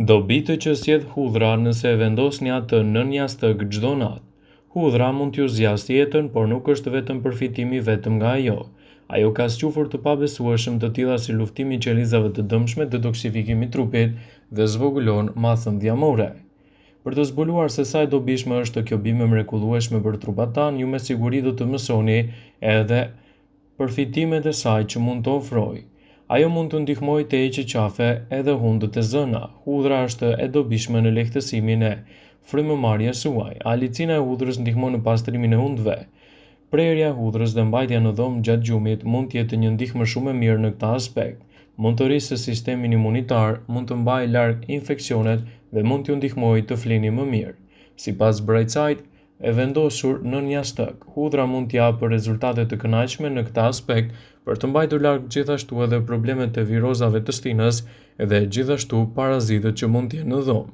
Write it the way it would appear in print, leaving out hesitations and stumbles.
Dobi të që sjell hudhra nëse e vendosni atë nën jastëk çdo natë. Hudhra mund t'ju zgjasë jetën, por nuk është vetëm përfitimi vetëm nga ajo. Ajo ka squfur të pabesueshëm të tilla si luftimi i qelizave të dëmshme, detoksifikimi i trupit dhe zvogëlon mathën dhjamore. Për të zbuluar se sa e dobishme është kjo bimë e mrekullueshme për trupat tanë, ju me siguri do të mësoni edhe përfitimet e saj që mund të ofrojë. Ajo mund të ndihmojë të heqë qafe edhe hundët e zëna. Hudhra është e dobishme në lehtësimin e frymëmarrjes suaj. Alicina e hudhrës ndihmon në pastrimin e hundëve. Prerja e hudhrës dhe mbajtja në dhomë gjatë gjumit mund të jetë një ndihmë shumë e mirë në këtë aspekt. Mund të rrisë sistemin imunitar, mund të mbajë larg infeksionet dhe mund t'ju ndihmojë të flini më mirë. Sipas zbrojtësait e vendosur nën jastëk, hudhra mund t'japë rezultate të kënaqshme në këtë aspekt për të mbajtur larg gjithashtu edhe problemet e virozave të stinës dhe gjithashtu parazitët që mund të jenë në dhomë.